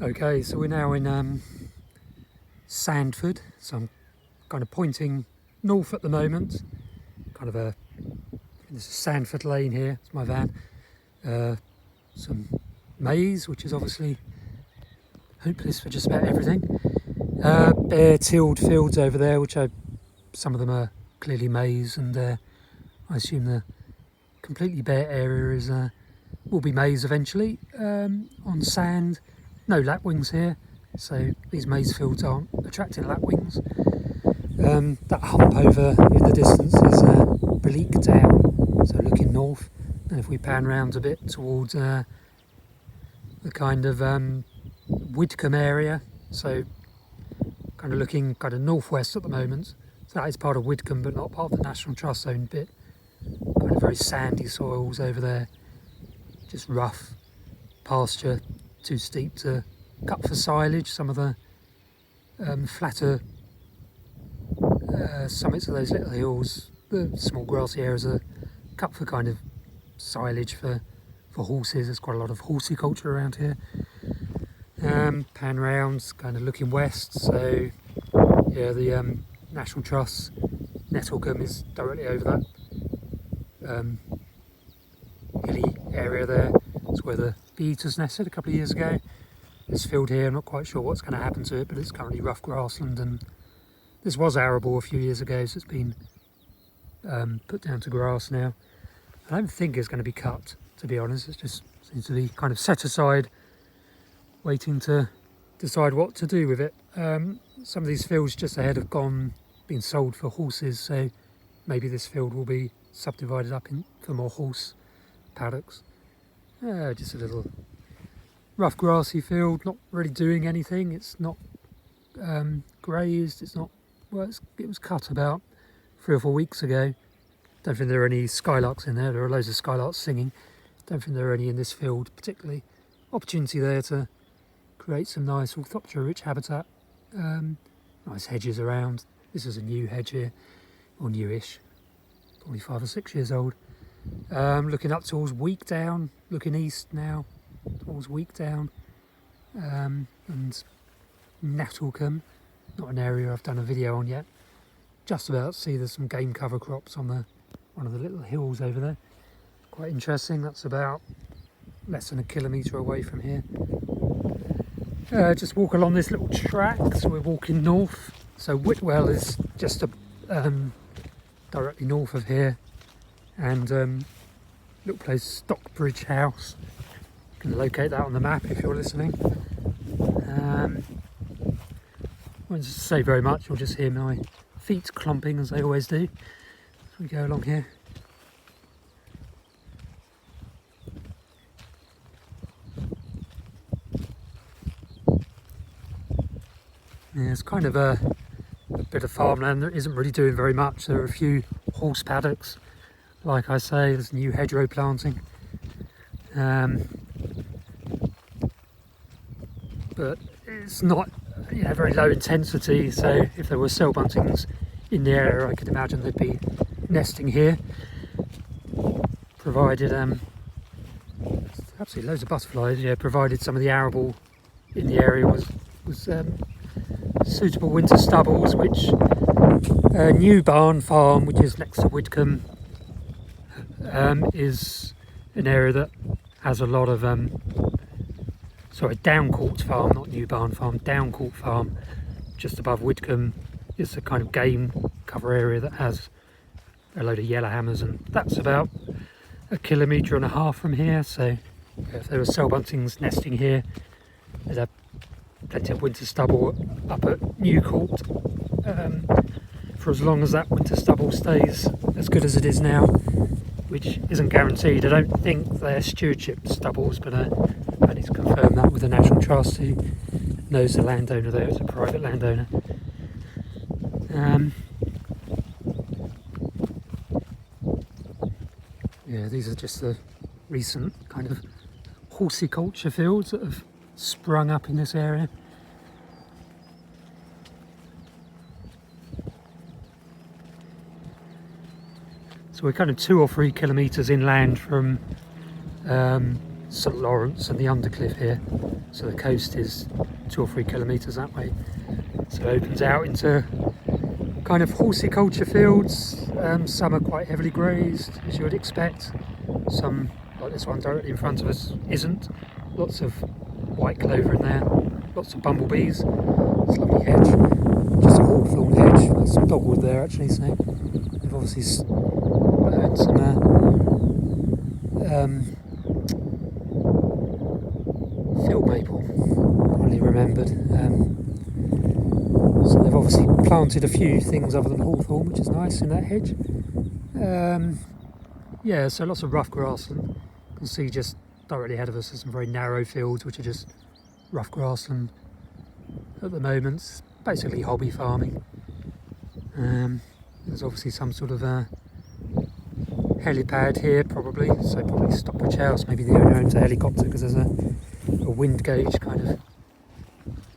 Okay, so we're now in Sandford, so I'm kind of pointing north at the moment. Kind of this is Sandford Lane here, it's my van. Some maize, which is obviously hopeless for just about everything. Bare tilled fields over there, some of them are clearly maize, and I assume the completely bare area will be maize eventually. On sand, no lapwings here, so these maize fields aren't attracting lapwings. That hump over in the distance is Bleak Down, so looking north. And if we pan round a bit towards the kind of Wydcombe area, so kind of looking kind of northwest at the moment. So that is part of Wydcombe, but not part of the National Trust owned bit. Kind of very sandy soils over there, just rough pasture, too steep to cut for silage. Some of the flatter summits of those little hills, the small grassy areas, are cut for kind of silage for horses. There's quite a lot of horsiculture around here. Pan round, kind of looking west, so yeah, the National Trust Nettlecombe is directly over that hilly area there. It's where the bee-eaters nested a couple of years ago. This field here, I'm not quite sure what's going to happen to it, but it's currently rough grassland, and this was arable a few years ago, so it's been put down to grass now. I don't think it's going to be cut, to be honest. It just seems to be kind of set aside, waiting to decide what to do with it. Some of these fields just ahead have been sold for horses, so maybe this field will be subdivided up for more horse paddocks. Just a little rough grassy field, not really doing anything. It's not grazed, it was cut about 3 or 4 weeks ago. Don't think there are any skylarks in there. There are loads of skylarks singing. Don't think there are any in this field particularly. Opportunity there to create some nice orthoptera rich habitat. Nice hedges around. This is a new hedge here, or newish, probably 5 or 6 years old. Looking up towards Weekdown, looking east now towards Weekdown, and Nettlecombe, not an area I've done a video on yet. Just about to see there's some game cover crops on one of the little hills over there. Quite interesting. That's about less than a kilometre away from here. Just walk along this little track, so we're walking north. So Whitwell is just directly north of here, and little place Stockbridge House. You can locate that on the map if you're listening. Won't say very much, you'll just hear my feet clomping as they always do as we go along here. Yeah, it's kind of a bit of farmland that isn't really doing very much. There are a few horse paddocks, like I say. There's new hedgerow planting, but it's not very low intensity, so if there were cell buntings in the area, I could imagine they'd be nesting here, provided absolutely loads of butterflies, provided some of the arable in the area was suitable winter stubbles, which New Barn Farm, which is next to Wydcombe, is an area that has a lot of Downcourt Farm, not New Barn Farm, Downcourt Farm, just above Wydcombe. It's a kind of game cover area that has a load of yellowhammers, and that's about 1.5 kilometres from here. So if there were cell buntings nesting here, there's plenty of winter stubble up at Newcourt for as long as that winter stubble stays as good as it is now, which isn't guaranteed. I don't think they're stewardship stubbles, but I need to confirm that with the National Trust, who knows the landowner there. It's a private landowner. These are just the recent kind of horsiculture fields that have sprung up in this area. So we're kind of 2 or 3 kilometres inland from St Lawrence and the Undercliff here. So the coast is 2 or 3 kilometres that way. So it opens out into kind of horticulture fields. Some are quite heavily grazed, as you would expect. Some, like this one directly in front of us, isn't. Lots of white clover in there, lots of bumblebees. It's a lovely hedge, just a hawthorn hedge. There's some dogwood there actually, so they've obviously planted some field maple, finally remembered. So they've obviously planted a few things other than hawthorn, which is nice in that hedge. Yeah, so lots of rough grassland. You can see just directly ahead of us there's some very narrow fields which are just rough grassland at the moment. It's basically hobby farming. There's obviously some sort of helipad here probably, so probably Stockbridge House, maybe the owner owns a helicopter because there's a wind gauge kind of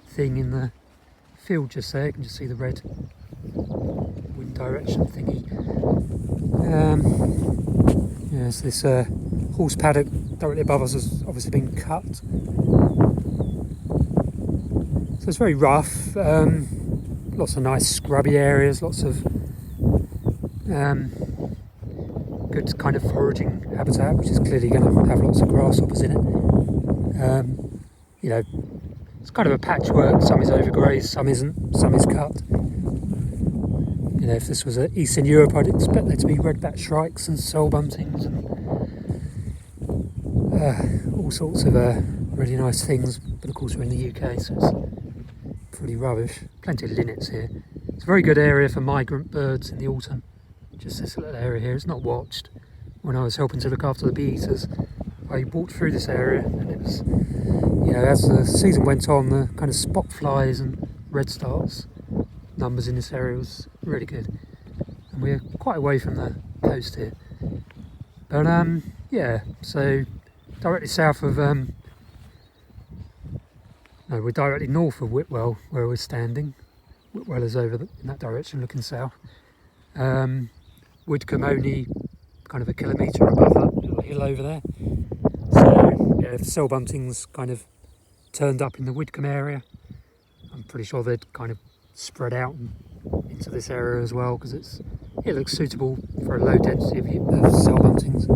thing in the field just there. You can just see the red wind direction thingy. Yes, this horse paddock directly above us has obviously been cut. So it's very rough, lots of nice scrubby areas, lots of good kind of foraging habitat, which is clearly going to have lots of grasshoppers in it. You know, it's kind of a patchwork, some is overgrazed, some isn't, some is cut. You know, if this was Eastern Europe, I'd expect there to be red-backed shrikes and soul buntings and all sorts of really nice things. But of course we're in the UK, so it's pretty rubbish. Plenty of linnets here. It's a very good area for migrant birds in the autumn. Just this little area here. It's not watched. When I was helping to look after the bee eaters, I walked through this area and it was, you know, as the season went on, the kind of spot flies and redstarts numbers in this area was really good. And we're quite away from the coast here. But yeah, so directly south of, no, we're directly north of Whitwell where we're standing. Whitwell is over in that direction looking south. Wydcombe only kind of a kilometre above that little hill over there. So yeah, if the soul buntings kind of turned up in the Wydcombe area, I'm pretty sure they'd kind of spread out into this area as well, because it looks suitable for a low density of soul buntings.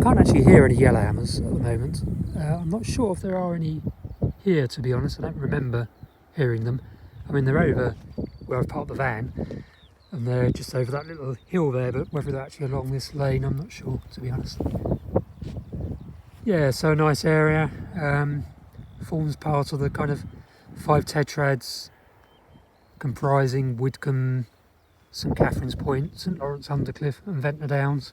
I can't actually hear any yellowhammers at the moment. I'm not sure if there are any here, to be honest. I don't remember hearing them. I mean, they're over where I've parked the van and they're just over that little hill there, but whether they're actually along this lane I'm not sure, to be honest. Yeah, so a nice area. Forms part of the kind of 5 tetrads comprising Wydcombe, St Catherine's Point, St Lawrence Undercliff and Ventnor Downs.